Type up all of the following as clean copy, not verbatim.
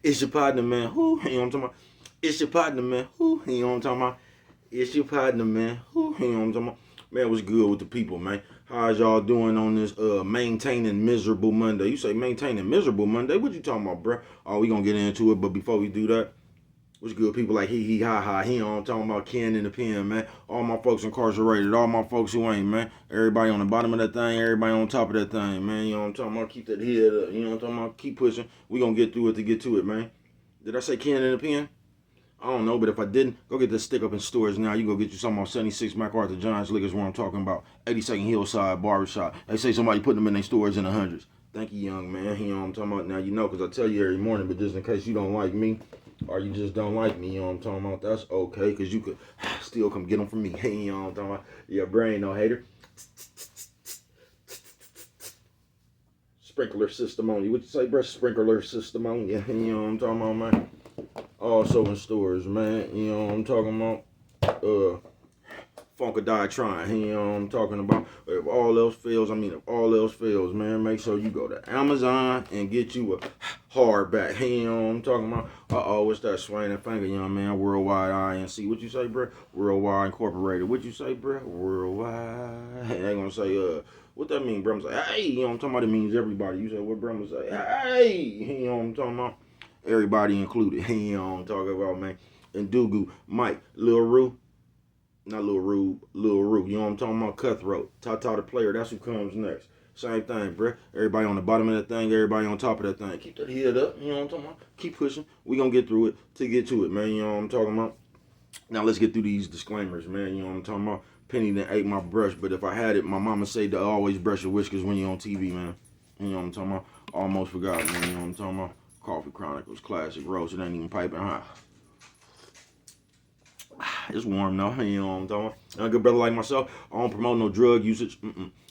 It's your partner, man. Who? You know what I'm talking about? It's your partner, man. Who? You know what I'm talking about? It's your partner, man. Who? You know what I'm talking about? Man, what's good with the people, man? How's y'all doing on this maintaining miserable Monday? You say maintaining miserable Monday? What you talking about, bro? Oh, we gonna get into it, but before we do that, what's good, people like he ha ha he on talking about Ken in the pen, man. All my folks incarcerated, all my folks who ain't, man. Everybody on the bottom of that thing, everybody on top of that thing, man. You know what I'm talking about? Keep that head up. You know what I'm talking about? Keep pushing. We gonna get through it to get to it, man. Did I say Ken in the pen? I don't know, but if I didn't, go get this stick up in stores now. You go get you something on 76 MacArthur Johns Liquors where I'm talking about. 82nd Hillside Barbershop. They say somebody putting them in their stores in the hundreds. Thank you, young man. You know what I'm talking about? Now you know, because I tell you every morning, but just in case you don't like me or you just don't like me, you know what I'm talking about? That's okay, because you could still come get them from me. You know what I'm talking about? Your brain, no hater. Sprinkler system on you. What you say, bro? Sprinkler system on you. You know what I'm talking about, man? Also in stores, man. You know what I'm talking about? Funkadie, you know what I'm talking about? If all else fails, man, make sure you go to Amazon and get you a hardback. You know what I'm talking about? What's that swinging finger, young man? Worldwide INC. What you say, bro? Worldwide Incorporated. What you say, bro? Worldwide. They gonna say, what that mean, bro? I'm say, hey, you know what I'm talking about? It means everybody. You say, what, bro? I'm say, hey, you know what I'm talking about? Everybody included. You know what I'm talking about, man. And Dugu, Mike, Lil Rue. Not Lil Rue, Lil Rue. You know what I'm talking about? Cutthroat. Tata the player. That's who comes next. Same thing, bruh. Everybody on the bottom of that thing. Everybody on top of that thing. Keep that head up. You know what I'm talking about? Keep pushing. We gonna get through it to get to it, man. You know what I'm talking about? Now let's get through these disclaimers, man. You know what I'm talking about? Penny done ate my brush, but if I had it, my mama said to always brush your whiskers when you're on TV, man. You know what I'm talking about? Almost forgot, man. You know what I'm talking about? Coffee Chronicles, classic roast. It ain't even piping hot. It's warm though, you know what I'm talking about? A good brother like myself, I don't promote no drug usage.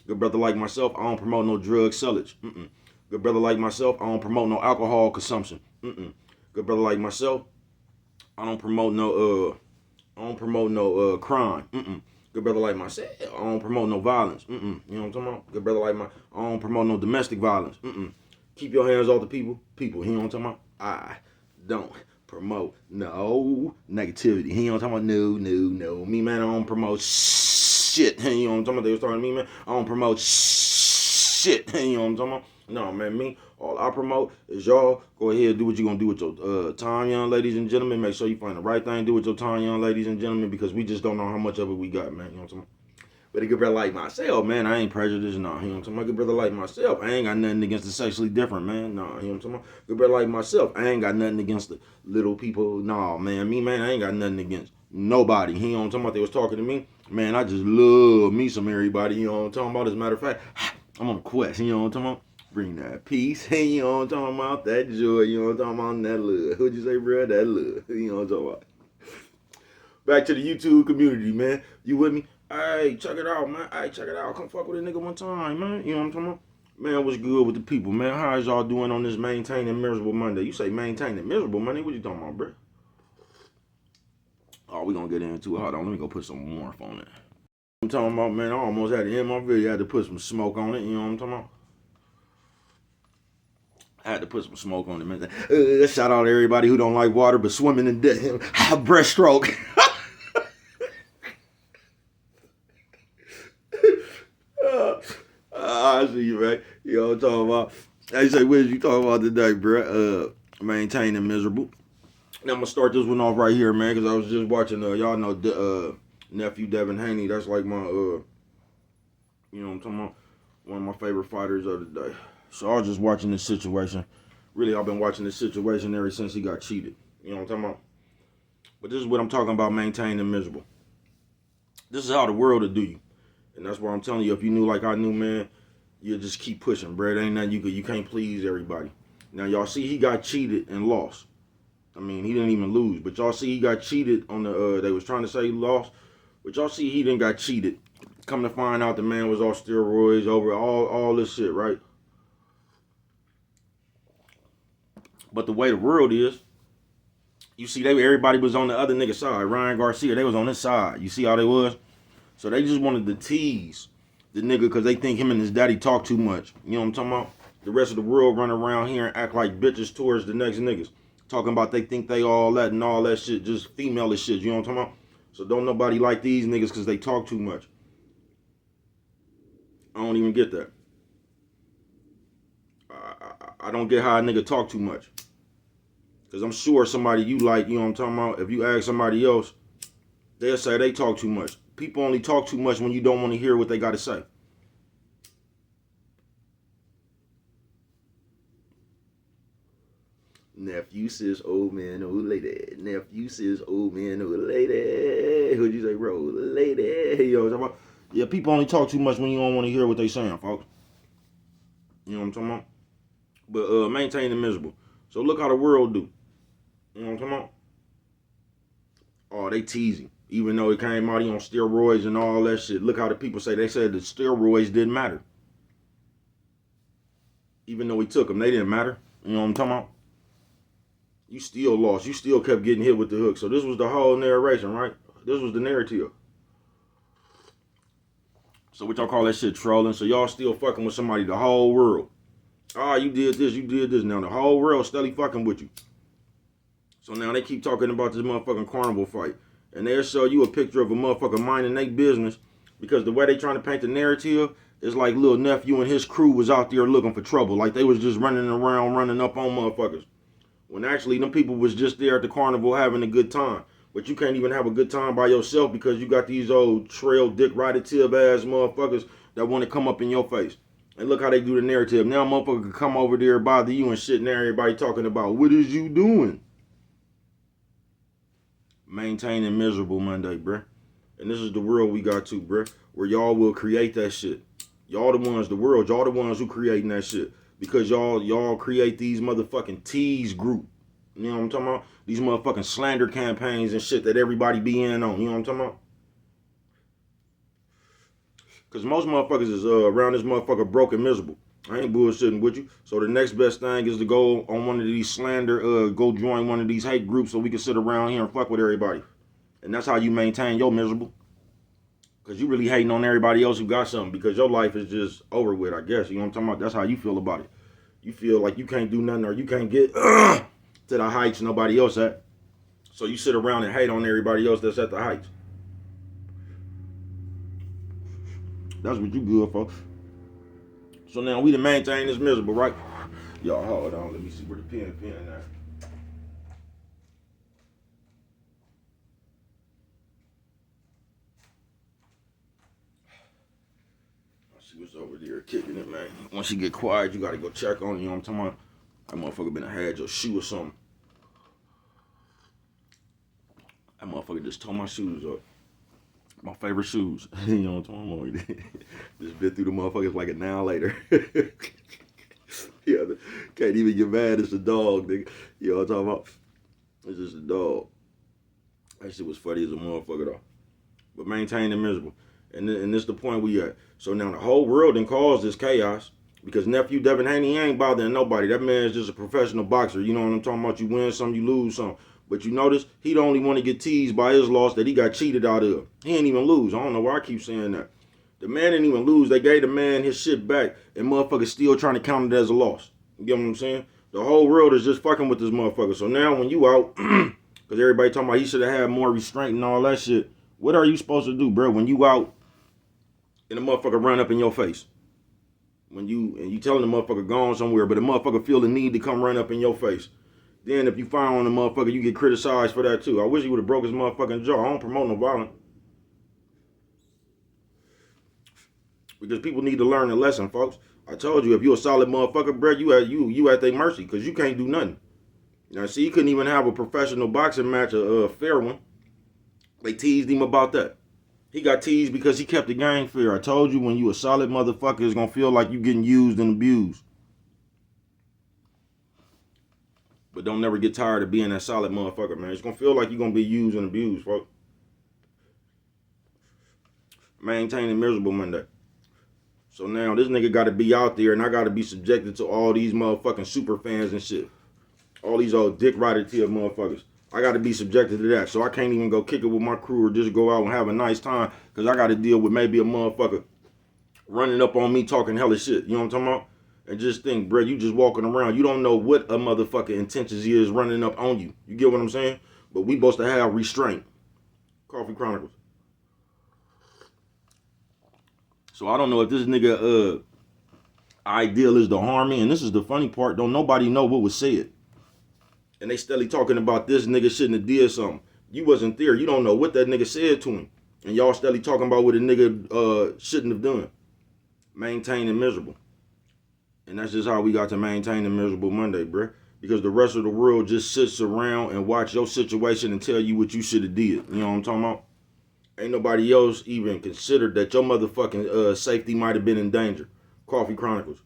Good brother like myself, I don't promote no drug sellage. Good brother like myself, I don't promote no alcohol consumption. Good brother like myself, I don't promote no crime. Good brother like myself, I don't promote no violence. You know what I'm talking about? Good brother like I don't promote no domestic violence. Keep your hands off the people. You know what I'm talking about? I don't promote no negativity. You know what I'm talking about? No. Me, man, I don't promote shit. You know what I'm talking about? They was talking to me, man. I don't promote shit. You know what I'm talking about? No, man, me, all I promote is y'all go ahead and do what you're going to do with your time, young ladies and gentlemen. Make sure you find the right thing to do with your time, young ladies and gentlemen, because we just don't know how much of it we got, man. You know what I'm talking about? But a good brother like myself, man, I ain't prejudiced, no. You know what I'm talking about? Good brother like myself, I ain't got nothing against the sexually different, man. No, you know what I'm talking about? Good brother like myself, I ain't got nothing against the little people. No, man, me, man, I ain't got nothing against nobody. You know what I'm talking about? They was talking to me. Man, I just love me some everybody. You know what I'm talking about? As a matter of fact, I'm on a quest. You know what I'm talking about? Bring that peace. You know what I'm talking about? That joy. You know what I'm talking about? That love. What'd you say, bro? That love. You know what I'm talking about? Back to the YouTube community, man. You with me? Hey, check it out, man. Hey, check it out. Come fuck with a nigga one time, man. You know what I'm talking about? Man, what's good with the people, man? How is y'all doing on this maintaining miserable Monday? You say maintaining miserable Monday? What you talking about, bro? Oh, we gonna get into it. Hold on, let me go put some warmth on it. I'm talking about, man, I almost had to end my video. I had to put some smoke on it. You know what I'm talking about? I had to put some smoke on it, man. Shout out to everybody who don't like water but swimming in death. Breaststroke. I see you, man. You know what I'm talking about? They say, what you talking about today, bro? Maintaining miserable. Now I'm gonna start this one off right here, man, because I was just watching. Y'all know nephew Devin Haney. That's like my you know what I'm talking about? One of my favorite fighters of the day. So I was just watching this situation. Really, I've been watching this situation ever since he got cheated. You know what I'm talking about? But this is what I'm talking about, maintaining miserable. This is how the world will do you. And that's why I'm telling you, if you knew like I knew, man, you just keep pushing, bro. It ain't nothing you can't please everybody. Now y'all see he got cheated and lost. I mean, he didn't even lose, but y'all see he got cheated on the they was trying to say he lost, but y'all see he didn't got cheated. Come to find out the man was off steroids over all this shit, right? But the way the world is, you see everybody was on the other nigga side. Ryan Garcia, they was on his side. You see how they was? So they just wanted to tease the nigga because they think him and his daddy talk too much. You know what I'm talking about? The rest of the world run around here and act like bitches towards the next niggas. talking about they think they all that and all that shit, just female as shit, you know what I'm talking about? So don't nobody like these niggas because they talk too much. I don't even get that. I don't get how a nigga talk too much. Because I'm sure somebody you like, you know what I'm talking about, if you ask somebody else, they'll say they talk too much. People only talk too much when you don't want to hear what they got to say. Nephew says old man, old lady. Nephew says old man, old lady. Who'd you say, bro? Lady. Yo, talking about? Yeah, people only talk too much when you don't want to hear what they saying, folks. You know what I'm talking about? But maintain the miserable. So look how the world do. You know what I'm talking about? Oh, they teasing. Even though it came out he on steroids and all that shit. Look how the people say. They said the steroids didn't matter. Even though he took them, they didn't matter. You know what I'm talking about? You still lost. You still kept getting hit with the hook. So this was the whole narration, right? This was the narrative. So what y'all call that shit trolling? So y'all still fucking with somebody the whole world. Ah, you did this, you did this. Now the whole world steady fucking with you. So now they keep talking about this motherfucking carnival fight. And they'll show you a picture of a motherfucker minding their business. Because the way they trying to paint the narrative is like little nephew and his crew was out there looking for trouble. Like they was just running around, running up on motherfuckers. When actually them people was just there at the carnival having a good time. But you can't even have a good time by yourself because you got these old trail dick rider-tib ass motherfuckers that want to come up in your face. And look how they do the narrative. Now motherfucker can come over there, bother you and shit, and everybody talking about, what is you doing? Maintaining miserable Monday, bruh. And this is the world we got to, bruh. Where y'all will create that shit. Y'all the ones, the world, y'all the ones who creating that shit. Because y'all create these motherfucking tease group. You know what I'm talking about? These motherfucking slander campaigns and shit that everybody be in on. You know what I'm talking about? Because most motherfuckers is around this motherfucker broke and miserable. I ain't bullshitting with you. So the next best thing is to go on one of these slander, go join one of these hate groups so we can sit around here and fuck with everybody. And that's how you maintain your miserable. Because you really hating on everybody else who got something because your life is just over with, I guess. You know what I'm talking about? That's how you feel about it. You feel like you can't do nothing or you can't get to the heights nobody else at. So you sit around and hate on everybody else that's at the heights. That's what you good for. So now we to maintain this miserable, right? Y'all hold on, let me see where the pen at. She was over there kicking it, man. Once you get quiet, you gotta go check on it, you know what I'm talking about? That motherfucker been had your shoe or something. That motherfucker just tore my shoes up. My favorite shoes. You know what I'm talking about? Just bit through the motherfuckers like an hour later. Yeah, can't even get mad. It's a dog, nigga. You know what I'm talking about? It's just a dog. That shit was funny as a motherfucker, though. But maintain the miserable. And this is the point we at. So now the whole world done caused this chaos because nephew Devin Haney ain't bothering nobody. That man's just a professional boxer. You know what I'm talking about? You win some, you lose some. But you notice he the only one to get teased by his loss that he got cheated out of. He ain't even lose. I don't know why I keep saying that. The man didn't even lose. They gave the man his shit back, and motherfuckers still trying to count it as a loss. You get what I'm saying? The whole world is just fucking with this motherfucker. So now when you out, because everybody talking about he should have had more restraint and all that shit, what are you supposed to do, bro? When you out and the motherfucker run up in your face. And you telling the motherfucker gone somewhere, but the motherfucker feel the need to come run up in your face. Then if you fire on the motherfucker, you get criticized for that too. I wish he would have broke his motherfucking jaw. I don't promote no violence. Because people need to learn a lesson, folks. I told you, if you a solid motherfucker, bro, you at their mercy, because you can't do nothing. Now, see, he couldn't even have a professional boxing match, a fair one. They teased him about that. He got teased because he kept the game fair. I told you, when you a solid motherfucker, it's going to feel like you getting used and abused. But don't never get tired of being that solid motherfucker, man. It's going to feel like you're going to be used and abused, folks. Maintaining miserable Monday. So now this nigga got to be out there, and I got to be subjected to all these motherfucking super fans and shit. All these old dick rider-tib motherfuckers. I got to be subjected to that. So I can't even go kick it with my crew or just go out and have a nice time because I got to deal with maybe a motherfucker running up on me talking hella shit. You know what I'm talking about? And just think, bro, you just walking around. You don't know what a motherfucker intentions is running up on you. You get what I'm saying? But we supposed to have restraint. Coffee Chronicles. So I don't know if this nigga ideal is to harm me. And this is the funny part. Don't nobody know what was said. And they steadily talking about this nigga shouldn't have did something. You wasn't there. You don't know what that nigga said to him. And y'all steadily talking about what a nigga shouldn't have done. Maintain and miserable. And that's just how we got to maintain a miserable Monday, bruh. Because the rest of the world just sits around and watch your situation and tell you what you should have did. You know what I'm talking about? Ain't nobody else even considered that your motherfucking safety might have been in danger. Coffee Chronicles.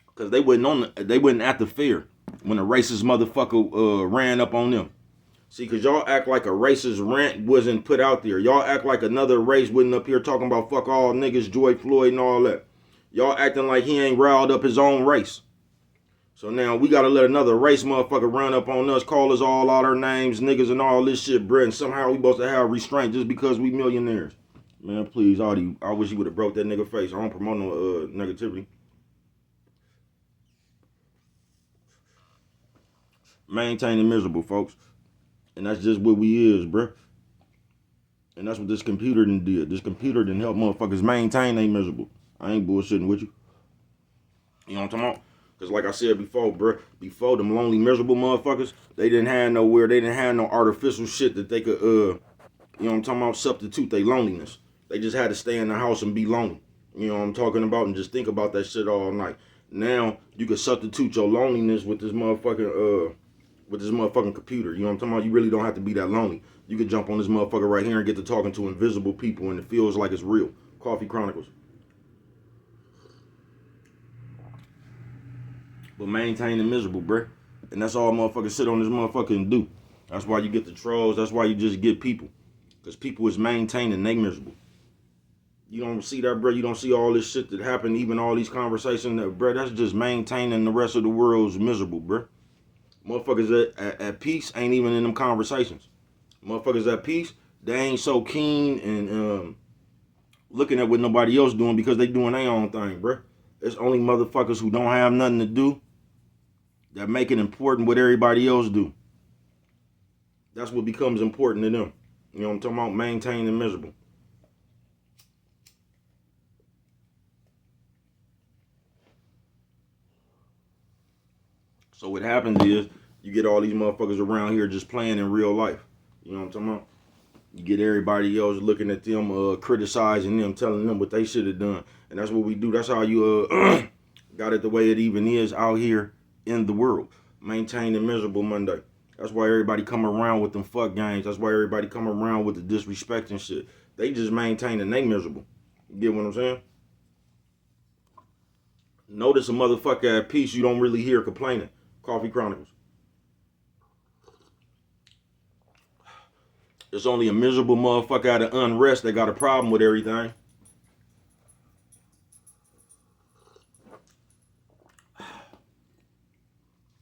Because they wasn't at the fair when a racist motherfucker ran up on them. See, because y'all act like a racist rant wasn't put out there. Y'all act like another race wasn't up here talking about fuck all niggas, George Floyd and all that. Y'all acting like he ain't riled up his own race. So now we got to let another race motherfucker run up on us, call us all out our names, niggas and all this shit, bruh. And somehow we supposed to have restraint just because we millionaires. Man, please, Audie, I wish you would have broke that nigga face. I don't promote no negativity. Maintaining miserable, folks. And that's just what we is, bruh. And that's what this computer done did. This computer done help motherfuckers maintain they miserable. I ain't bullshitting with you. You know what I'm talking about? Because like I said before, bruh, before them lonely, miserable motherfuckers, they didn't have nowhere, they didn't have no artificial shit that they could, you know what I'm talking about, substitute their loneliness. They just had to stay in the house and be lonely. You know what I'm talking about? And just think about that shit all night. Now, you can substitute your loneliness with this motherfucking, computer. You know what I'm talking about? You really don't have to be that lonely. You could jump on this motherfucker right here and get to talking to invisible people and it feels like it's real. Coffee Chronicles. But maintain the miserable, bruh. And that's all motherfuckers sit on this motherfucker and do. That's why you get the trolls. That's why you just get people. Because people is maintaining they miserable. You don't see that, bruh. You don't see all this shit that happened, even all these conversations. That, bruh, that's just maintaining the rest of the world's miserable, bruh. Motherfuckers at peace ain't even in them conversations. Motherfuckers at peace, they ain't so keen and looking at what nobody else doing because they doing their own thing, bruh. It's only motherfuckers who don't have nothing to do that make it important what everybody else do. That's what becomes important to them. You know what I'm talking about? Maintaining miserable. So what happens is you get all these motherfuckers around here just playing in real life. You know what I'm talking about? You get everybody else looking at them, criticizing them, telling them what they should have done. And that's what we do. That's how you got it the way it even is out here in the world. Maintaining miserable Monday. That's why everybody come around with them fuck games. That's why everybody come around with the disrespect and shit. They just maintaining they miserable. You get what I'm saying? Notice a motherfucker at peace you don't really hear complaining. Coffee Chronicles. It's only a miserable motherfucker out of unrest that got a problem with everything.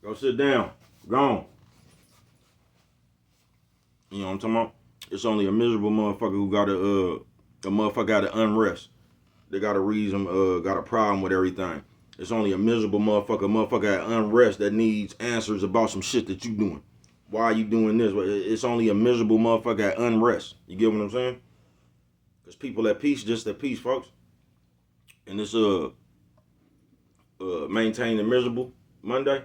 Go sit down. Gone. You know what I'm talking about? It's only a miserable motherfucker who got a motherfucker out of unrest. They got a reason, got a problem with everything. It's only a miserable motherfucker at unrest that needs answers about some shit that you doing. Why are you doing this? It's only a miserable motherfucker at unrest. You get what I'm saying? Because people at peace, just at peace, folks. And this maintain the miserable Monday.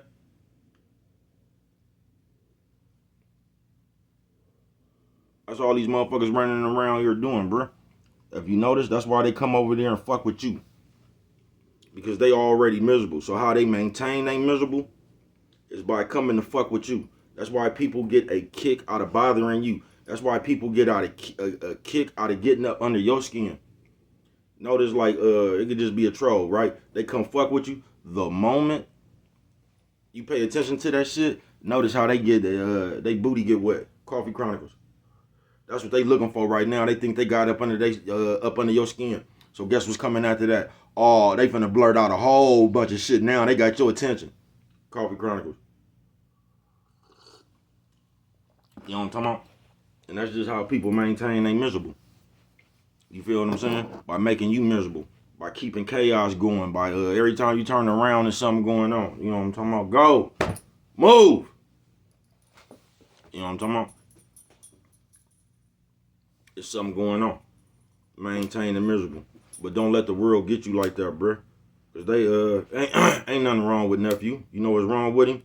That's all these motherfuckers running around here doing, bro. If you notice, that's why they come over there and fuck with you. Because they already miserable. So how they maintain they miserable is by coming to fuck with you. That's why people get a kick out of bothering you. That's why people get out a kick out of getting up under your skin. Notice like it could just be a troll, right? They come fuck with you. The moment you pay attention to that shit, notice how they get they booty get wet. Coffee Chronicles. That's what they looking for right now. They think they got up under your skin. So guess what's coming after that? Oh, they finna blurt out a whole bunch of shit now. They got your attention. Coffee Chronicles. You know what I'm talking about? And that's just how people maintain they miserable. You feel what I'm saying? By making you miserable. by keeping chaos going, by every time you turn around there's something going on. You know what I'm talking about? Go. Move. You know what I'm talking about? There's something going on. Maintain the miserable. But don't let the world get you like that, bruh. Cause they ain't nothing wrong with nephew. You know what's wrong with him?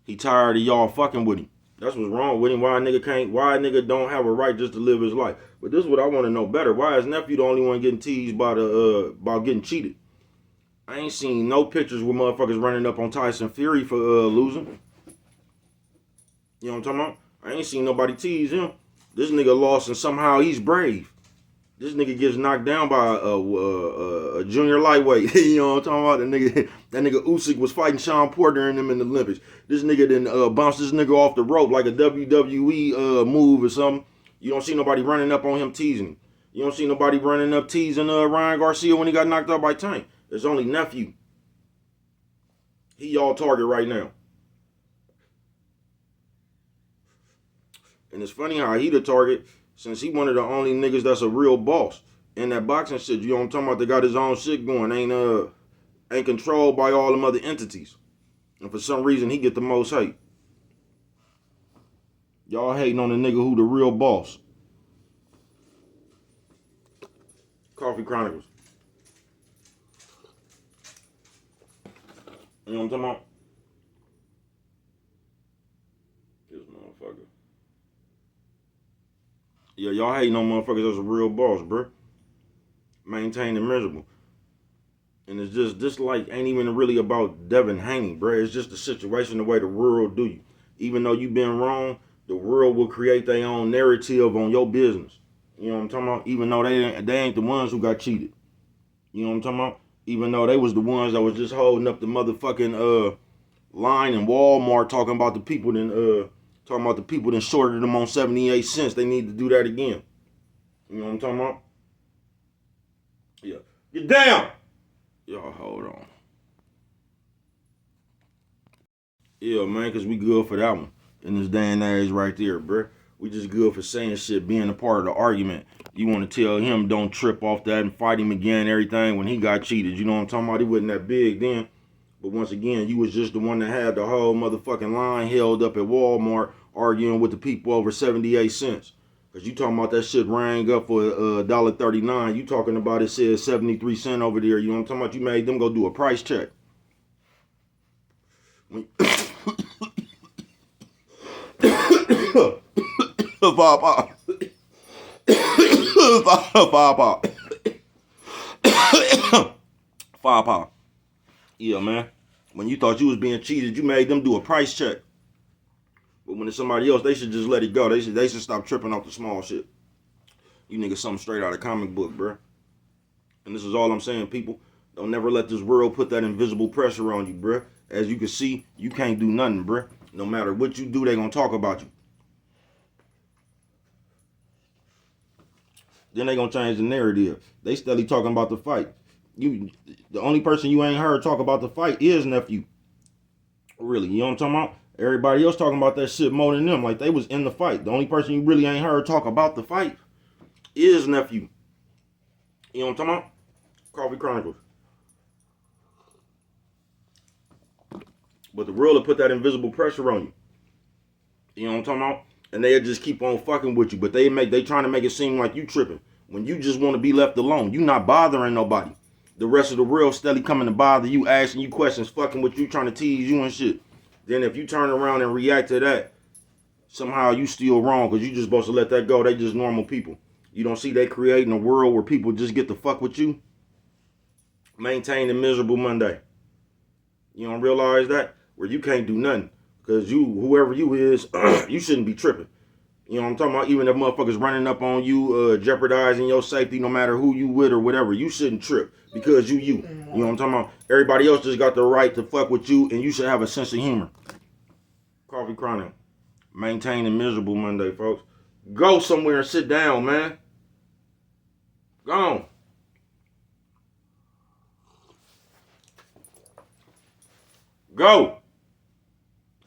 He tired of y'all fucking with him. That's what's wrong with him. Why a nigga don't have a right just to live his life? But this is what I want to know better. Why is nephew the only one getting teased about getting cheated? I ain't seen no pictures with motherfuckers running up on Tyson Fury for losing. You know what I'm talking about? I ain't seen nobody tease him. This nigga lost and somehow he's brave. This nigga gets knocked down by a junior lightweight. You know what I'm talking about? That nigga Usyk was fighting Sean Porter and them in the Olympics. This nigga then bounced this nigga off the rope like a WWE move or something. You don't see nobody running up on him teasing him. You don't see nobody running up teasing Ryan Garcia when he got knocked out by Tank. It's only nephew. He y'all target right now. And it's funny how he the target since he one of the only niggas that's a real boss in that boxing shit. You know what I'm talking about? They got his own shit going. Ain't controlled by all them other entities. And for some reason, he get the most hate. Y'all hating on the nigga who the real boss. Coffee Chronicles. You know what I'm talking about? This motherfucker. Yeah, y'all hating on motherfuckers that's a real boss, bruh. Maintain the miserable. And it's just, this like ain't even really about Devin Haney, bruh. It's just the situation, the way the world do you. Even though you been wrong, the world will create their own narrative on your business. You know what I'm talking about? Even though they ain't the ones who got cheated. You know what I'm talking about? Even though they was the ones that was just holding up the motherfucking line in Walmart talking about the people that shorted them on 78 cents. They need to do that again. You know what I'm talking about? Yeah. Get down! Y'all hold on. Yeah, man, because we good for that one. In this day and age right there, bruh. We just good for saying shit, being a part of the argument. You want to tell him don't trip off that and fight him again and everything when he got cheated. You know what I'm talking about? He wasn't that big then. But once again, you was just the one that had the whole motherfucking line held up at Walmart arguing with the people over 78 cents. Because you talking about that shit rang up for $1.39. You talking about it says 73 cents over there. You know what I'm talking about? You made them go do a price check. Five. Yeah, man. When you thought you was being cheated, you made them do a price check. But when it's somebody else, they should just let it go. They should stop tripping off the small shit. You niggas something straight out of comic book, bruh. And this is all I'm saying, people. Don't never let this world put that invisible pressure on you, bruh. As you can see, you can't do nothing, bruh. No matter what you do, they gonna talk about you. Then they gonna change the narrative. They steadily talking about the fight. The only person you ain't heard talk about the fight is nephew. Really, you know what I'm talking about? Everybody else talking about that shit more than them, like they was in the fight. The only person you really ain't heard talk about the fight is nephew. You know what I'm talking about? Coffee Chronicles. But the world will put that invisible pressure on you. You know what I'm talking about? And they'll just keep on fucking with you. But they trying to make it seem like you tripping. When you just want to be left alone. You not bothering nobody. The rest of the world steadily coming to bother you, asking you questions, fucking with you, trying to tease you and shit. Then if you turn around and react to that, somehow you still wrong because you just supposed to let that go. They just normal people. You don't see they creating a world where people just get to fuck with you? Maintain the miserable Monday. You don't realize that? Where you can't do nothing. Because you, whoever you is, you shouldn't be tripping. You know what I'm talking about? Even if motherfuckers running up on you, jeopardizing your safety, no matter who you with or whatever, you shouldn't trip. Because you. You know what I'm talking about? Everybody else just got the right to fuck with you, and you should have a sense of humor. Coffee Chronic. Maintain a miserable Monday, folks. Go somewhere and sit down, man. Go on. Go.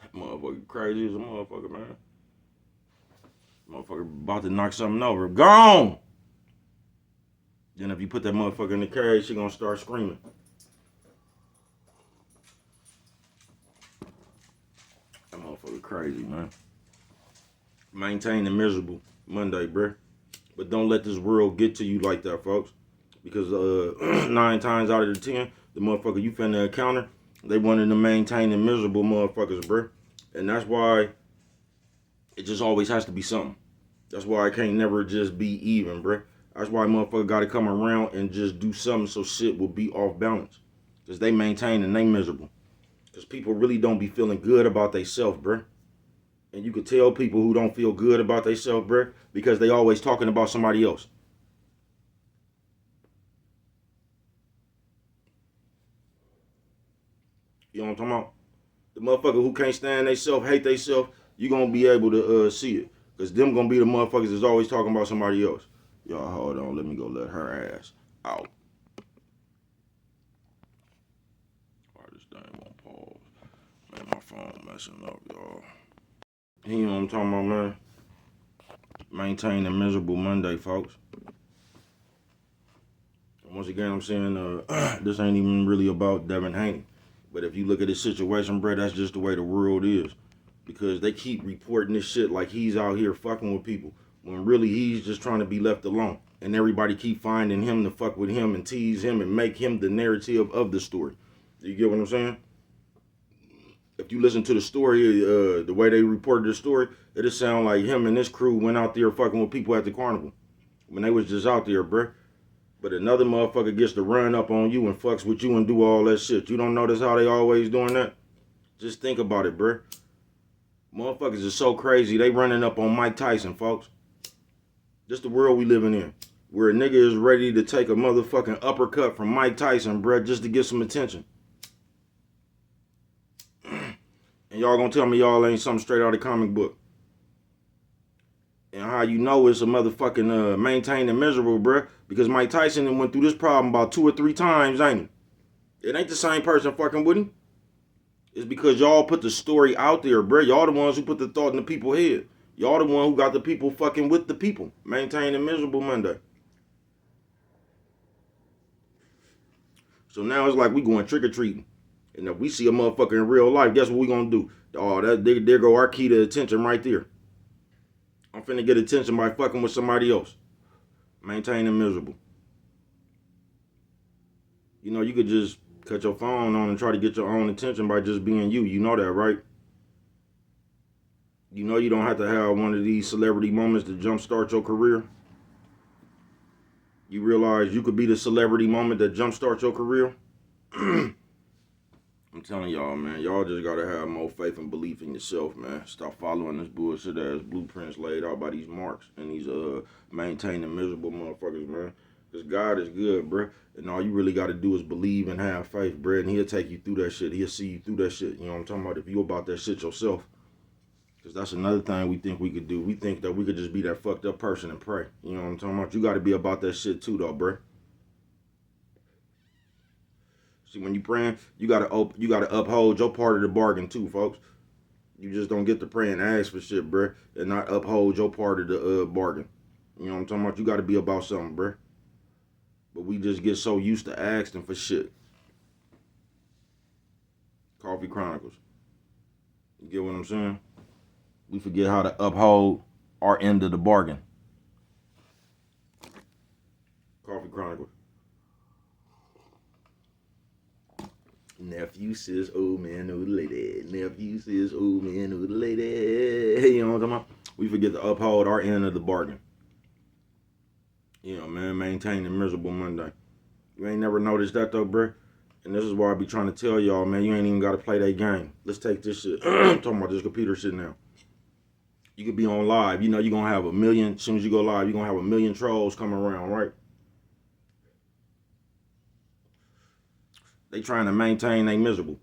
That motherfucker crazy as a motherfucker, man. Motherfucker about to knock something over. Gone. Then if you put that motherfucker in the cage, she gonna start screaming. That motherfucker crazy, man. Maintain the miserable Monday, bruh. But don't let this world get to you like that, folks. Because 9 times out of the 10, the motherfucker you finna encounter, they wanted to maintain the miserable motherfuckers, bruh. And that's why it just always has to be something. That's why I can't never just be even, bruh. That's why motherfucker gotta come around and just do something so shit will be off balance. Because they maintain and they miserable. Because people really don't be feeling good about theyself, bruh. And you could tell people who don't feel good about themselves, bruh, because they always talking about somebody else. You know what I'm talking about? The motherfucker who can't stand themselves, hate themselves, you gonna be able to see it. Because them gonna be the motherfuckers that's always talking about somebody else. Y'all hold on, let me go let her ass out. Alright, this thing won't pause. Man, my phone messing up, y'all. You know what I'm talking about, man? Maintain a miserable Monday, folks. Once again, I'm saying this ain't even really about Devin Haney. But if you look at this situation, bro, that's just the way the world is. Because they keep reporting this shit like he's out here fucking with people. When really he's just trying to be left alone. And everybody keep finding him to fuck with him and tease him and make him the narrative of the story. You get what I'm saying? If you listen to the story, the way they reported the story, it'll sound like him and this crew went out there fucking with people at the carnival. When they was just out there, bruh. But another motherfucker gets to run up on you and fucks with you and do all that shit. You don't notice how they always doing that? Just think about it, bruh. Motherfuckers are so crazy, they running up on Mike Tyson, folks. This the world we living in. Where a nigga is ready to take a motherfucking uppercut from Mike Tyson, bruh, just to get some attention. And y'all gonna tell me y'all ain't something straight out of the comic book. And how you know it's a motherfucking maintained and miserable, bruh? Because Mike Tyson went through this problem about 2 or 3 times, ain't he? It ain't the same person fucking with him. It's because y'all put the story out there, bruh. Y'all the ones who put the thought in the people's head. Y'all the one who got the people fucking with the people. Maintain a miserable Monday. So now it's like we going trick-or-treating. And if we see a motherfucker in real life, guess what we gonna do? Oh, there go our key to attention right there. I'm finna get attention by fucking with somebody else. Maintain and miserable. You know, you could just cut your phone on and try to get your own attention by just being you. You know that, right? You know you don't have to have one of these celebrity moments to jumpstart your career. You realize you could be the celebrity moment that jumpstarts your career. I'm telling y'all, man, y'all just gotta have more faith and belief in yourself, man. Stop following this bullshit ass blueprints laid out by these marks and these maintaining miserable motherfuckers, man. Because God is good, bruh. And all you really gotta do is believe and have faith, bruh. And he'll take you through that shit. He'll see you through that shit. You know what I'm talking about? If you about that shit yourself. Because that's another thing we think we could do. We think that we could just be that fucked up person and pray. You know what I'm talking about? You gotta be about that shit too, though, bruh. See, when you praying, you gotta uphold your part of the bargain too, folks. You just don't get to pray and ask for shit, bruh, and not uphold your part of the bargain. You know what I'm talking about? You gotta be about something, bruh. But we just get so used to asking for shit. Coffee Chronicles. You get what I'm saying? We forget how to uphold our end of the bargain. Coffee Chronicles. Nephew says, old man, old lady. Nephew says, old man, old lady. You know what I'm talking about? We forget to uphold our end of the bargain. You know, man, maintain a miserable Monday. You ain't never noticed that though, bruh? And this is why I be trying to tell y'all, man, you ain't even got to play that game. Let's take this shit. I'm talking about this computer shit now. You could be on live. You know you're going to have a million, as soon as you go live, you're going to have a million trolls coming around, right? They trying to maintain they miserable.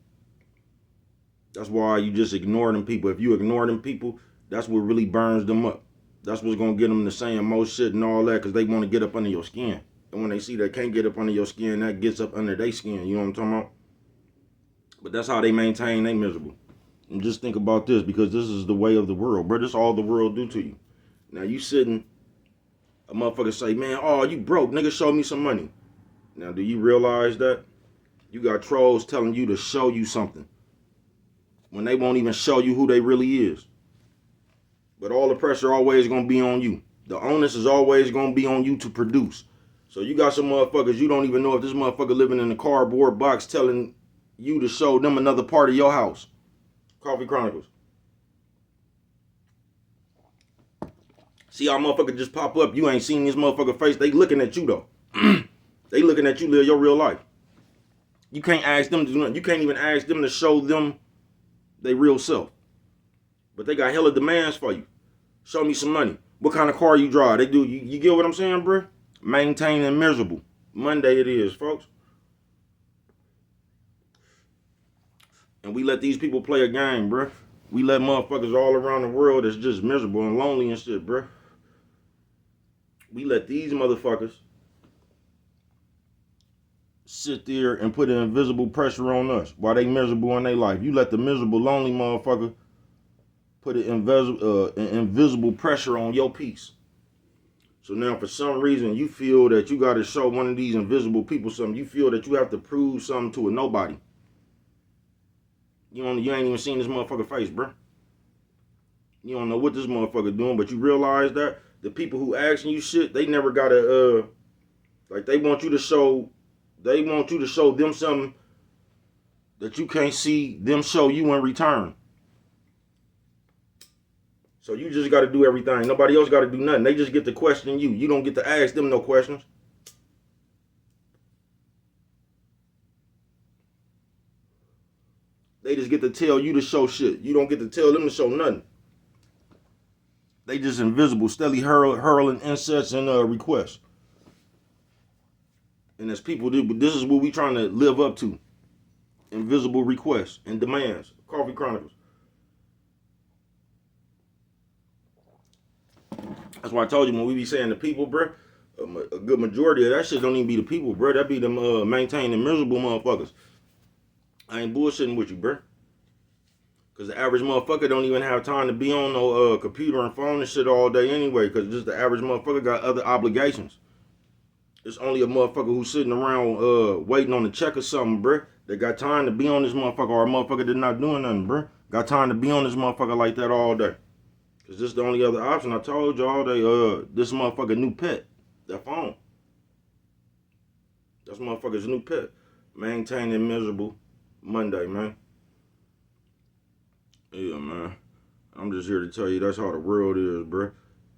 That's why you just ignore them people. If you ignore them people, that's what really burns them up. That's what's going to get them to saying most shit and all that because they want to get up under your skin. And when they see they can't get up under your skin, that gets up under their skin. You know what I'm talking about? But that's how they maintain they miserable. And just think about this, because this is the way of the world. Bro, this all the world do to you. Now you sitting A motherfucker say, man, oh, you broke, nigga, show me some money. Now, do you realize that? You got trolls telling you to show you something when they won't even show you who they really is. But all the pressure always gonna be on you. The onus is always gonna be on you to produce. So you got some motherfuckers, you don't even know if this motherfucker living in a cardboard box telling you to show them another part of your house. Coffee Chronicles. See how motherfucker just pop up, you ain't seen this motherfucker face. They looking at you though. They looking at you live your real life. You can't ask them to do nothing. You can't even ask them to show them their real self. But they got hella demands for you. Show me some money. What kind of car you drive? They do. You get what I'm saying, bro? Maintaining miserable. Monday it is, folks. And we let these people play a game, bro. We let motherfuckers all around the world that's just miserable and lonely and shit, bro. We let these motherfuckers sit there and put an invisible pressure on us while they miserable in their life. You let the miserable, lonely motherfucker put an invisible pressure on your peace. So now for some reason you feel that you got to show one of these invisible people something. You feel that you have to prove something to a nobody. You ain't even seen this motherfucker face, bro. You don't know what this motherfucker doing, but you realize that the people who asking you shit, they never gotta like they want you to show them something that you can't see them show you in return. So you just got to do everything. Nobody else got to do nothing. They just get to question you. You don't get to ask them no questions. They just get to tell you to show shit. You don't get to tell them to show nothing. They just invisible, steadily hurling insults and requests. And as people do, but this is what we trying to live up to. Invisible requests and demands. Coffee Chronicles. That's why I told you when we be saying the people, bro, a good majority of that shit don't even be the people, bro. That be them maintaining miserable motherfuckers. I ain't bullshitting with you, bro. Because the average motherfucker don't even have time to be on no computer and phone and shit all day anyway. Because just the average motherfucker got other obligations. It's only a motherfucker who's sitting around waiting on a check or something, bro. That got time to be on this motherfucker, or a motherfucker that's not doing nothing, bro. Got time to be on this motherfucker like that all day. Cause this is the only other option. I told y'all this motherfucker new pet. That phone. That's motherfucker's new pet. Maintaining miserable Monday, man. Yeah, man. I'm just here to tell you that's how the world is, bruh.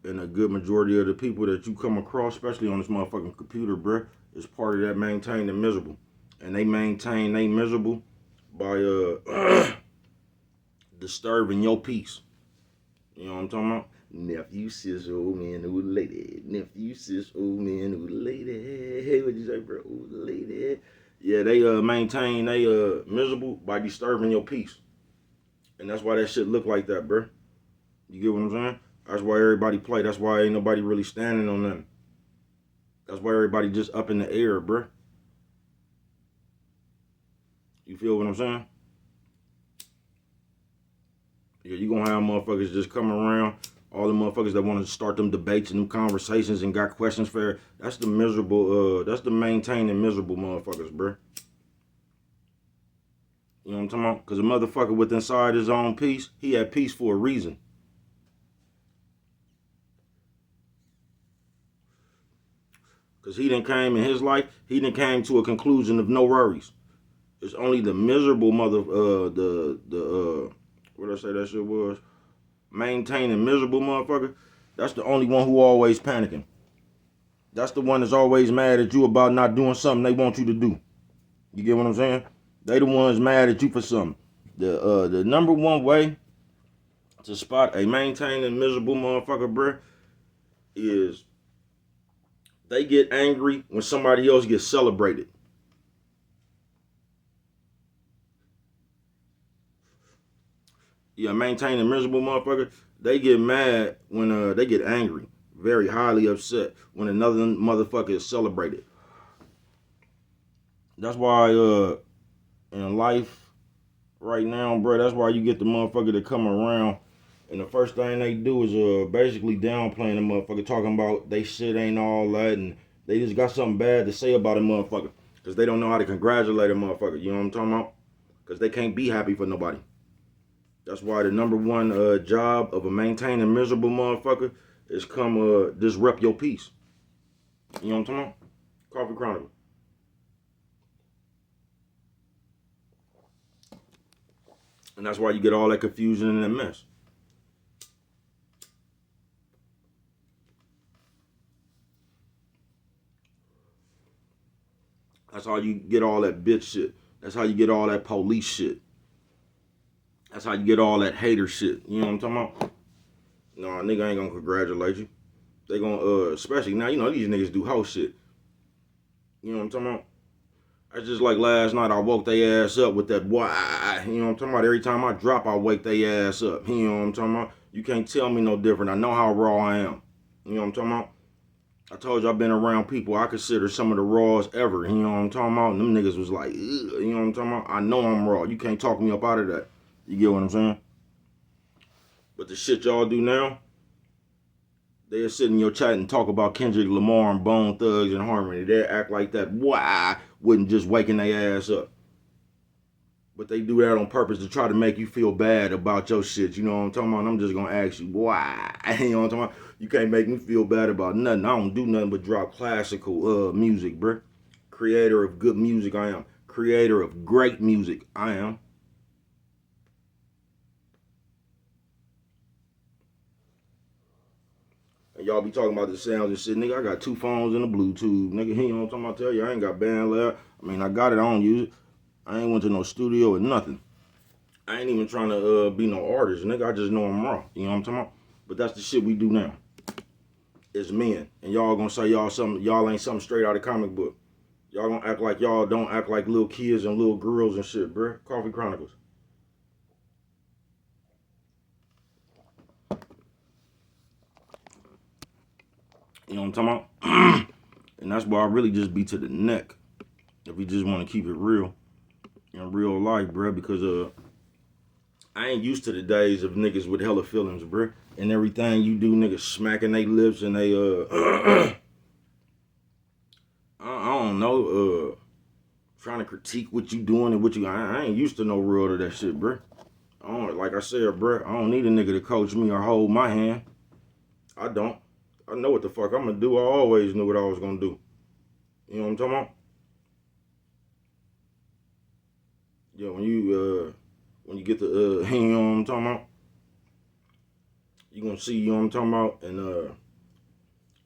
And a good majority of the people that you come across, especially on this motherfucking computer, bruh, is part of that maintaining miserable. And they maintain they miserable by disturbing your peace. You know what I'm talking about? Nephew, sis, old man, old lady. Nephew, sis, old man, old lady. Hey, what you say, bro? Old lady. Yeah, they maintain they miserable by disturbing your peace. And that's why that shit look like that, bro. You get what I'm saying? That's why everybody play. That's why ain't nobody really standing on nothing. That's why everybody just up in the air, bro. You feel what I'm saying? Yeah, you gonna have motherfuckers just come around. All the motherfuckers that want to start them debates and them conversations and got questions for. That's the miserable. That's the maintaining miserable motherfuckers, bro. You know what I'm talking about? Because a motherfucker with inside his own peace, he had peace for a reason. Because he done came in his life, he done came to a conclusion of no worries. It's only the miserable what did I say that shit was? Maintaining miserable motherfucker. That's the only one who always panicking. That's the one that's always mad at you about not doing something they want you to do. You get what I'm saying? They the ones mad at you for something. The number one way to spot a maintaining miserable motherfucker, bruh, is they get angry when somebody else gets celebrated. Yeah, maintaining miserable motherfucker, they get mad when they get angry, very highly upset when another motherfucker is celebrated. That's why in life right now, bro, that's why you get the motherfucker to come around And the first thing they do is basically downplaying the motherfucker, talking about they shit ain't all that, and they just got something bad to say about a motherfucker. Because they don't know how to congratulate a motherfucker. You know what I'm talking about? Because they can't be happy for nobody. That's why the number one job of a maintaining miserable motherfucker is come disrupt your peace. You know what I'm talking about? Coffee Chronicle. And that's why you get all that confusion and that mess. That's how you get all that bitch shit. That's how you get all that police shit. That's how you get all that hater shit. You know what I'm talking about? No, nigga ain't gonna congratulate you. They gonna, especially now, you know, these niggas do hoe shit. You know what I'm talking about? That's just like last night, I woke they ass up with that why. You know what I'm talking about? Every time I drop, I wake they ass up. You know what I'm talking about? You can't tell me no different. I know how raw I am. You know what I'm talking about? I told you I've been around people I consider some of the rawest ever. You know what I'm talking about? And them niggas was like, ugh, you know what I'm talking about? I know I'm raw. You can't talk me up out of that. You get what I'm saying? But the shit y'all do now, they'll sit in your chat and talk about Kendrick Lamar and Bone Thugs and Harmony. They act like that why wouldn't just waking their ass up. But they do that on purpose to try to make you feel bad about your shit. You know what I'm talking about? I'm just gonna ask you why. You know what I'm talking about? You can't make me feel bad about nothing. I don't do nothing but drop classical music, bruh. Creator of good music, I am. Creator of great music, I am. And y'all be talking about the sounds and shit. Nigga, I got 2 phones and a Bluetooth. Nigga, you know what I'm talking about? I tell you, I ain't got band lab. I mean, I got it, I don't use it. I ain't went to no studio or nothing. I ain't even trying to be no artist, nigga. I just know I'm raw. You know what I'm talking about? But that's the shit we do now. It's men. And y'all gonna say y'all ain't something straight out of comic book. Y'all gonna act like y'all don't act like little kids and little girls and shit, bruh. Coffee Chronicles. You know what I'm talking about? And that's why I really just be to the neck. If we just want to keep it real. In real life, bruh. Because I ain't used to the days of niggas with hella feelings, bruh. And everything you do, niggas smacking their lips and they I don't know, trying to critique what you doing and what you. I ain't used to no real to that shit, bruh. I don't, like I said, bruh, I don't need a nigga to coach me or hold my hand. I don't. I know what the fuck I'm gonna do. I always knew what I was gonna do. You know what I'm talking about? Yeah, when you get the you know what I'm talking about? You gonna see, you know what I'm talking about? And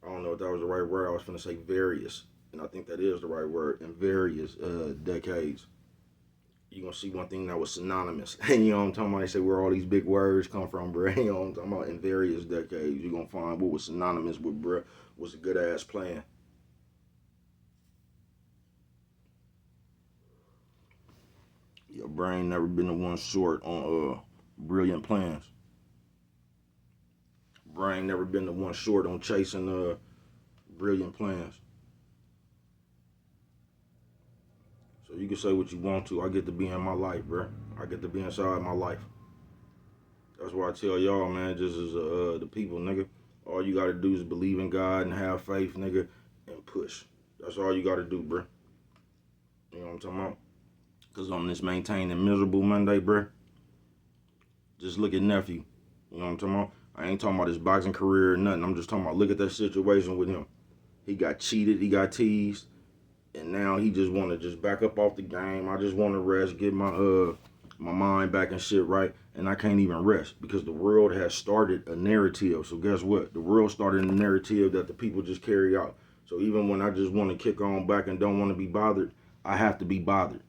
I don't know if that was the right word. I was finna say various. And I think that is the right word. In various decades. You're gonna see one thing that was synonymous. You know what I'm talking about? They say where all these big words come from, bro. You know what I'm talking about? In various decades, you're gonna find what was synonymous with, bro, was a good ass plan. Your brain never been the one short on brilliant plans. Brain never been the one short on chasing brilliant plans. So you can say what you want to. I get to be in my life, bro. I get to be inside my life. That's why I tell y'all, man, just as the people, nigga, all you gotta do is believe in God and have faith, nigga, and push. That's all you gotta do, bro. You know what I'm talking about? Because on this maintaining miserable Monday, bro, just look at nephew. You know what I'm talking about? I ain't talking about his boxing career or nothing. I'm just talking about look at that situation with him. He got cheated, he got teased, and now he just want to just back up off the game. I just want to rest, get my mind back and shit right, and I can't even rest because the world has started a narrative. So guess what? The world started a narrative that the people just carry out. So even when I just want to kick on back and don't want to be bothered, I have to be bothered.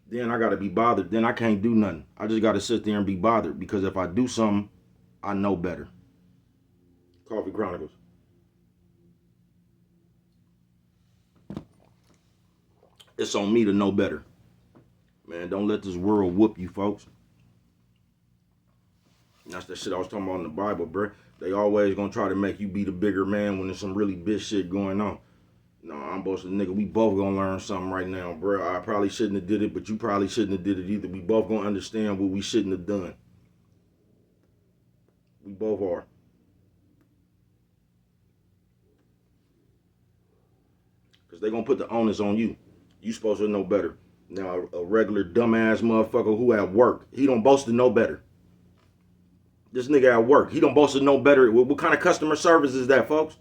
Then I got to be bothered. Then I can't do nothing. I just got to sit there and be bothered because if I do something, I know better. Coffee Chronicles. It's on me to know better. Man, don't let this world whoop you, folks. That's the shit I was talking about in the Bible, bruh. They always gonna try to make you be the bigger man when there's some really bitch shit going on. No, I'm boasting, nigga. We both gonna learn something right now, bruh. I probably shouldn't have did it, but you probably shouldn't have did it either. We both gonna understand what we shouldn't have done. We both are. Because they're going to put the onus on you. You supposed to know better. Now, a regular dumbass motherfucker who at work, he don't boast to know better. This nigga at work, he don't boast to know better. What kind of customer service is that, folks?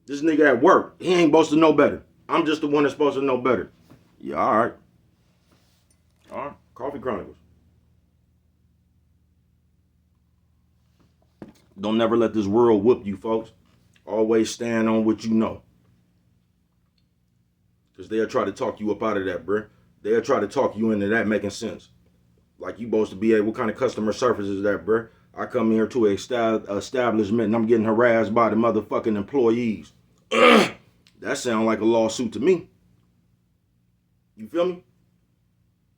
This nigga at work, he ain't supposed to know better. I'm just the one that's supposed to know better. Yeah, all right. All right, Coffee Chronicles. Don't never let this world whoop you, folks. Always stand on what you know. Because they'll try to talk you up out of that, bruh. They'll try to talk you into that making sense. Like you supposed to be what kind of customer service is that, bruh? I come here to an establishment and I'm getting harassed by the motherfucking employees. That sound like a lawsuit to me. You feel me?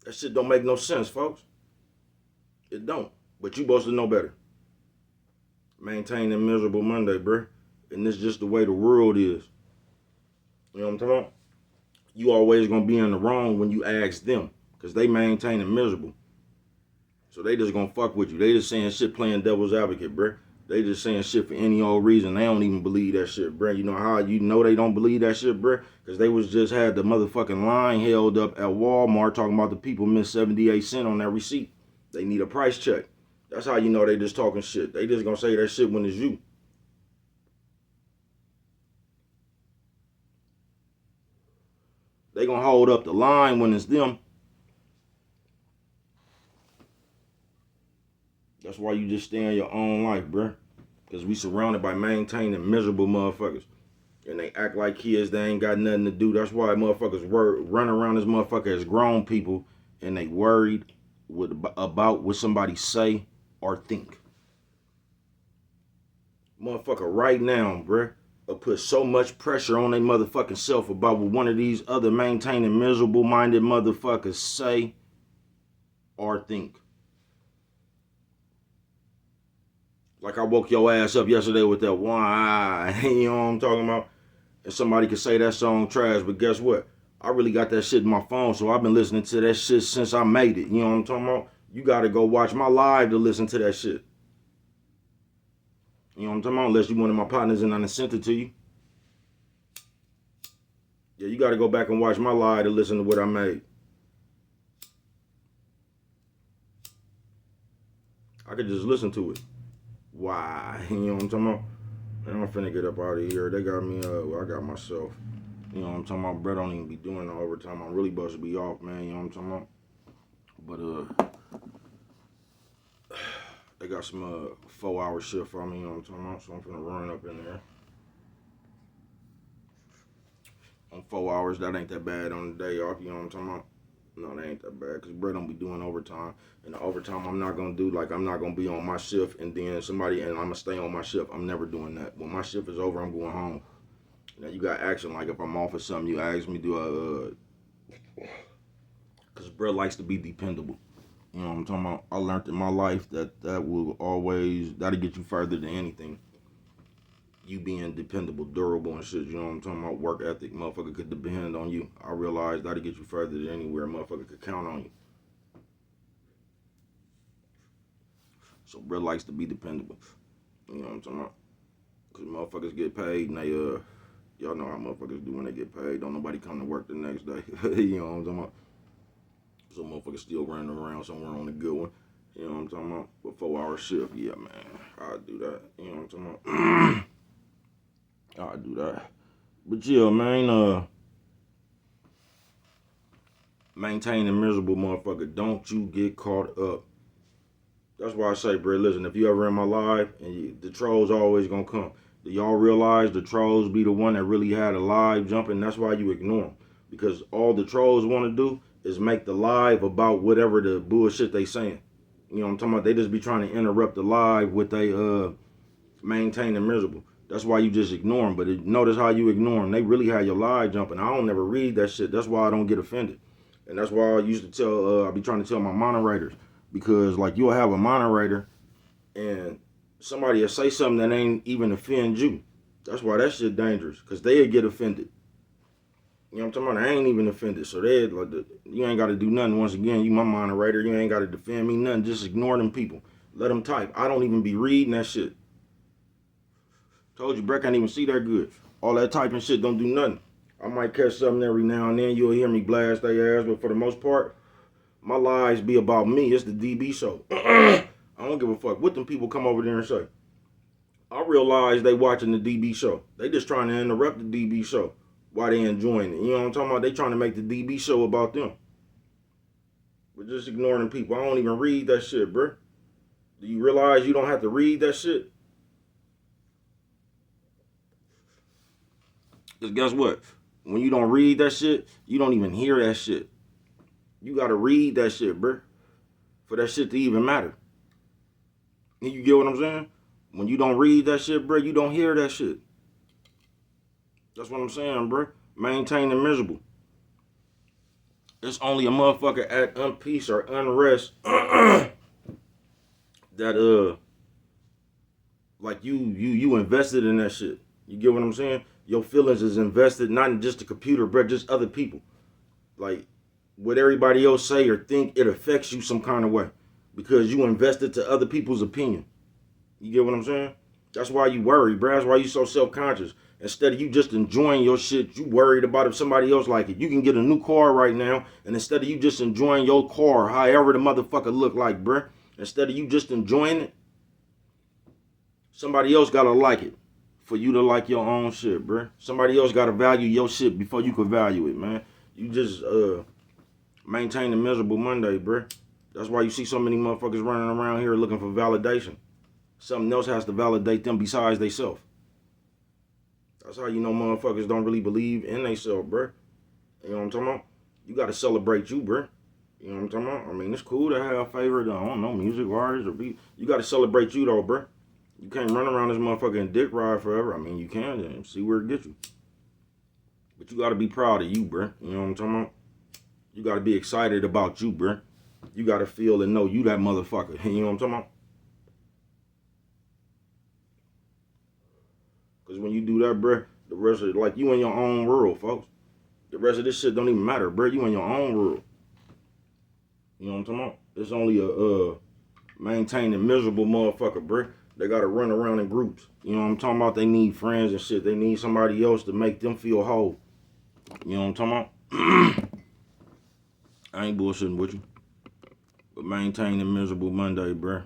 That shit don't make no sense, folks. It don't. But you supposed to know better. Maintain a miserable Monday, bruh. And this just the way the world is. You know what I'm talking about? You always gonna be in the wrong when you ask them. Because they maintain it miserable. So they just gonna fuck with you. They just saying shit playing devil's advocate, bruh. They just saying shit for any old reason. They don't even believe that shit, bruh. You know how you know they don't believe that shit, bruh? Because they was just had the motherfucking line held up at Walmart talking about the people missed 78 cents on that receipt. They need a price check. That's how you know they just talking shit. They just gonna say that shit when it's you. They gonna hold up the line when it's them. That's why you just stay in your own life, bruh. Because we surrounded by maintaining miserable motherfuckers. And they act like kids, they ain't got nothing to do. That's why motherfuckers run around this motherfucker as grown people and they worried about what somebody say or think. Motherfucker right now, bruh, will put so much pressure on their motherfucking self about what one of these other maintaining miserable minded motherfuckers say or think. Like I woke your ass up yesterday with that one eye, you know what I'm talking about? And somebody could say that song trash, but guess what? I really got that shit in my phone, so I've been listening to that shit since I made it. You know what I'm talking about? You gotta go watch my live to listen to that shit. You know what I'm talking about? Unless you one of my partners and I sent it to you. Yeah, you gotta go back and watch my live to listen to what I made. I could just listen to it. Why? You know what I'm talking about? Man, I'm finna get up out of here. They got me I got myself. You know what I'm talking about? Brett don't even be doing no overtime. I'm really supposed to be off, man. You know what I'm talking about? But they got some 4-hour shift for me. You know what I'm talking about? So I'm finna run up in there. On 4 hours, that ain't that bad on the day off. You know what I'm talking about? No, that ain't that bad. Because Brett don't be doing overtime. And the overtime I'm not going to do, like I'm not going to be on my shift and then and I'm going to stay on my shift. I'm never doing that. When my shift is over, I'm going home. Now you got action, like if I'm off or something, you ask me, because Brett likes to be dependable. You know what I'm talking about? I learned in my life that that'll get you further than anything. You being dependable, durable and shit, you know what I'm talking about? Work ethic, motherfucker could depend on you. I realized that'll get you further than anywhere, motherfucker could count on you. So Brett likes to be dependable. You know what I'm talking about? Because motherfuckers get paid and they, y'all know how motherfuckers do when they get paid. Don't nobody come to work the next day. You know what I'm talking about? So motherfuckers still running around somewhere on a good one. You know what I'm talking about? But 4-hour shift, yeah, man. I'll do that. You know what I'm talking about? I'll do that. But yeah, man, maintain a miserable motherfucker. Don't you get caught up. That's why I say, bro, listen, if you ever in my live, and the trolls always gonna come. Do y'all realize the trolls be the one that really had a live jumping? That's why you ignore them. Because all the trolls want to do is make the live about whatever the bullshit they saying. You know what I'm talking about? They just be trying to interrupt the live with they maintaining miserable. That's why you just ignore them. But notice how you ignore them. They really had your live jumping. I don't never read that shit. That's why I don't get offended. And that's why I used to tell, I be trying to tell my moderators. Because like you'll have a moderator and somebody will say something that ain't even offend you. That's why that shit dangerous. Because they'll get offended. You know what I'm talking about? I ain't even offended. So they like you ain't got to do nothing. Once again, you my moderator. You ain't got to defend me nothing. Just ignore them people. Let them type. I don't even be reading that shit. Told you, Brett can't even see that good. All that typing shit don't do nothing. I might catch something every now and then. You'll hear me blast their ass, but for the most part, my lives be about me. It's the DB show. I don't give a fuck what them people come over there and say. I realize they watching the DB show. They just trying to interrupt the DB show while they enjoying it. You know what I'm talking about? They trying to make the DB show about them. But just ignoring people. I don't even read that shit, bro. Do you realize you don't have to read that shit? Because guess what? When you don't read that shit, you don't even hear that shit. You gotta read that shit, bro, for that shit to even matter. You get what I'm saying? When you don't read that shit, bro, you don't hear that shit. That's what I'm saying, bro. Maintain the miserable. It's only a motherfucker at unpeace or unrest that like you invested in that shit. You get what I'm saying? Your feelings is invested not in just the computer, bro, just other people. Like what everybody else say or think, it affects you some kind of way because you invested to other people's opinion. You get what I'm saying? That's why you worry, bro. That's why you so self-conscious. Instead of you just enjoying your shit, you worried about if somebody else like it. You can get a new car right now, and instead of you just enjoying your car, however the motherfucker look like, bro, instead of you just enjoying it, somebody else gotta like it for you to like your own shit, bro. Somebody else gotta value your shit before you can value it, man. You just maintain a miserable Monday, bro. That's why you see so many motherfuckers running around here looking for validation. Something else has to validate them besides theyself. That's how you know motherfuckers don't really believe in theyself, bro. You know what I'm talking about? You gotta celebrate you, bro. You know what I'm talking about? I mean, it's cool to have favorite, I don't know, music artists or beat. You gotta celebrate you though, bro. You can't run around this motherfucker and dick ride forever. I mean, you can and see where it gets you. But you gotta be proud of you, bro. You know what I'm talking about? You gotta be excited about you, bro. You gotta feel and know you that motherfucker. You know what I'm talking about? Because when you do that, bro, the rest of it, like you in your own world, folks. The rest of this shit don't even matter, bro. You in your own world. You know what I'm talking about? It's only a maintaining miserable motherfucker, bro. They gotta run around in groups. You know what I'm talking about? They need friends and shit. They need somebody else to make them feel whole. You know what I'm talking about? I ain't bullshitting with you. But maintaining miserable Monday, bro.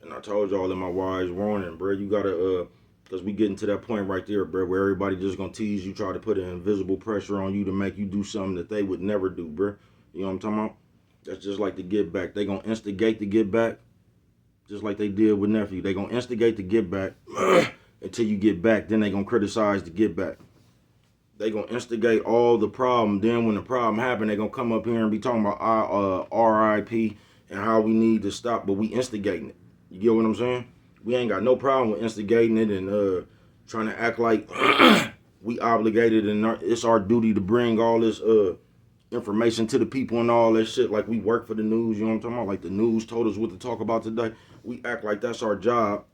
And I told y'all in my wise warning, bro, you gotta because we getting to that point right there, bro, where everybody just gonna tease you, try to put an invisible pressure on you to make you do something that they would never do, bro. You know what I'm talking about? That's just like the get back. They gonna instigate the get back, just like they did with nephew. They gonna instigate the get back until you get back. Then they gonna criticize the get back. They gonna instigate all the problem. Then when the problem happen, they gonna come up here and be talking about RIP and how we need to stop, but we instigating it. You get what I'm saying? We ain't got no problem with instigating it and trying to act like we obligated and it's our duty to bring all this information to the people and all that shit. Like we work for the news, you know what I'm talking about? Like the news told us what to talk about today. We act like that's our job.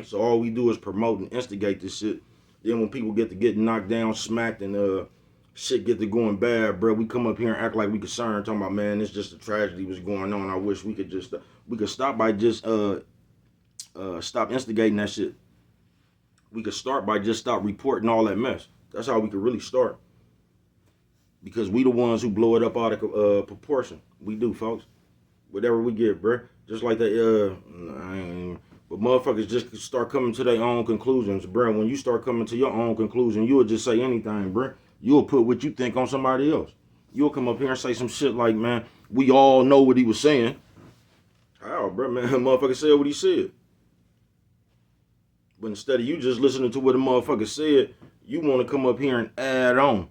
So all we do is promote and instigate this shit. Then when people get to get knocked down, smacked, and shit get to going bad, bro, we come up here and act like we concerned, talking about, man, it's just a tragedy was going on. I wish we could just we could stop by just stop instigating that shit. We could start by just stop reporting all that mess. That's how we could really start. Because we the ones who blow it up out of proportion. We do, folks. Whatever we get, bruh. Just like that, but motherfuckers just start coming to their own conclusions, bruh. When you start coming to your own conclusion, you'll just say anything, bruh. You'll put what you think on somebody else. You'll come up here and say some shit like, man, we all know what he was saying. How, bruh, man? Motherfucker said what he said. But instead of you just listening to what the motherfucker said, you want to come up here and add on.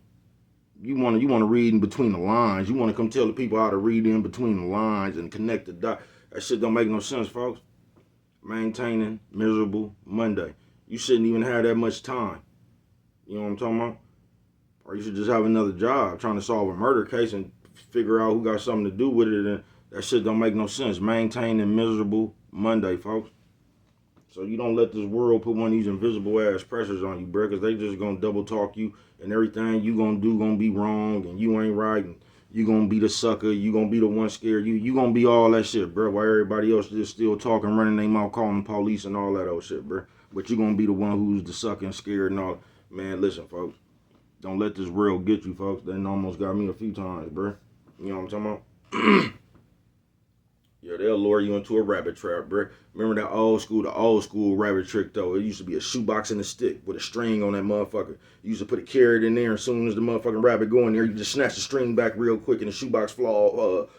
You want to read in between the lines. You want to come tell the people how to read in between the lines and connect the dots. That shit don't make no sense, folks. Maintaining miserable Monday. You shouldn't even have that much time. You know what I'm talking about? Or you should just have another job trying to solve a murder case and figure out who got something to do with it. And that shit don't make no sense. Maintaining miserable Monday, folks. So you don't let this world put one of these invisible ass pressures on you, bro, because they just gonna double talk you and everything you gonna do gonna be wrong and you ain't right and You gonna be the sucker. You gonna be the one scared. You gonna be all that shit, bro. While everybody else just still talking, running their mouth, calling the police and all that old shit, bro. But you gonna be the one who's the sucker and scared and all. Man, listen, folks. Don't let this world get you, folks. That almost got me a few times, bro. You know what I'm talking about? Yeah, they'll lure you into a rabbit trap, bro. Remember the old school rabbit trick, though? It used to be a shoebox and a stick with a string on that motherfucker. You used to put a carrot in there, and as soon as the motherfucking rabbit go in there, you just snatch the string back real quick, and the shoebox fall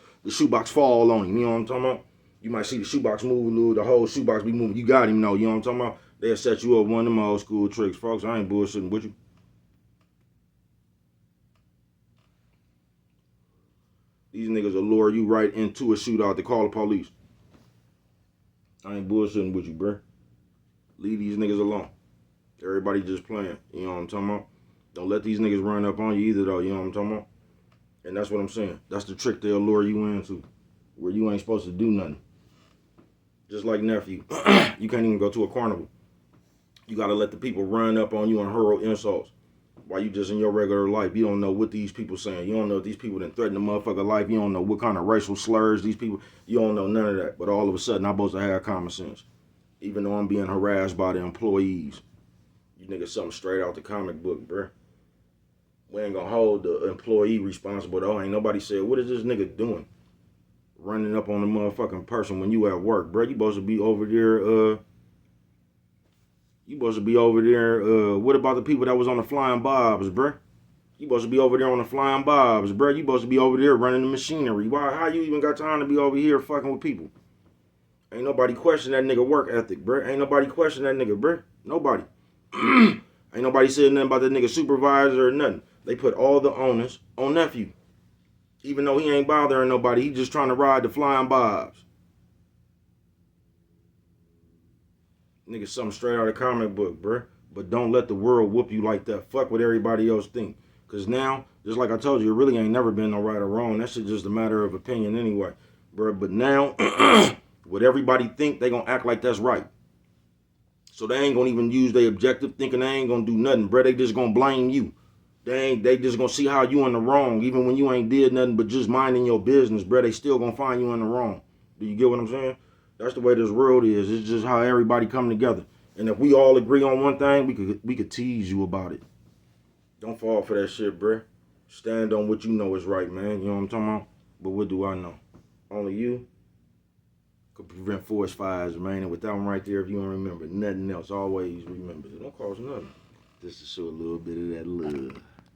on him. You know what I'm talking about? You might see the shoebox move a little, the whole shoebox be moving. You got him, though. You know what I'm talking about? They'll set you up one of them old school tricks, folks. I ain't bullshitting with you. These niggas will lure you right into a shootout to call the police. I ain't bullshitting with you, bruh. Leave these niggas alone. Everybody just playing. You know what I'm talking about? Don't let these niggas run up on you either, though. You know what I'm talking about? And that's what I'm saying. That's the trick they'll lure you into, where you ain't supposed to do nothing. Just like nephew. You can't even go to a carnival. You got to let the people run up on you and hurl insults. While you just in your regular life, you don't know what these people saying. You don't know if these people done threaten the motherfucker life. You don't know what kind of racial slurs these people. You don't know none of that. But all of a sudden, I'm supposed to have common sense, even though I'm being harassed by the employees. You niggas something straight out the comic book, bruh. We ain't gonna hold the employee responsible. Though ain't nobody said, what is this nigga doing? Running up on the motherfucking person when you at work, bruh. You supposed to be over there. What about the people that was on the Flying Bobs, bruh? You supposed to be over there on the Flying Bobs, bruh. You supposed to be over there running the machinery. Why? How you even got time to be over here fucking with people? Ain't nobody question that nigga work ethic, bruh. Ain't nobody question that nigga, bruh. Nobody. Ain't nobody said nothing about that nigga supervisor or nothing. They put all the onus on nephew. Even though he ain't bothering nobody, he just trying to ride the Flying Bobs. Nigga, something straight out of the comic book, bruh. But don't let the world whoop you like that. Fuck what everybody else think. Because now, just like I told you, it really ain't never been no right or wrong. That shit just a matter of opinion anyway, bruh. But now, what everybody think, they gonna act like that's right. So they ain't gonna even use their objective thinking. They ain't gonna do nothing, bruh. They just gonna blame you. They just gonna see how you in the wrong. Even when you ain't did nothing but just minding your business, bruh. They still gonna find you in the wrong. Do you get what I'm saying? That's the way this world is. It's just how everybody come together. And if we all agree on one thing, we could tease you about it. Don't fall for that shit, bruh. Stand on what you know is right, man. You know what I'm talking about? But what do I know? Only you could prevent forest fires, man. And with that one right there, if you don't remember nothing else, always remember. It don't cost nothing. Just to show a little bit of that love.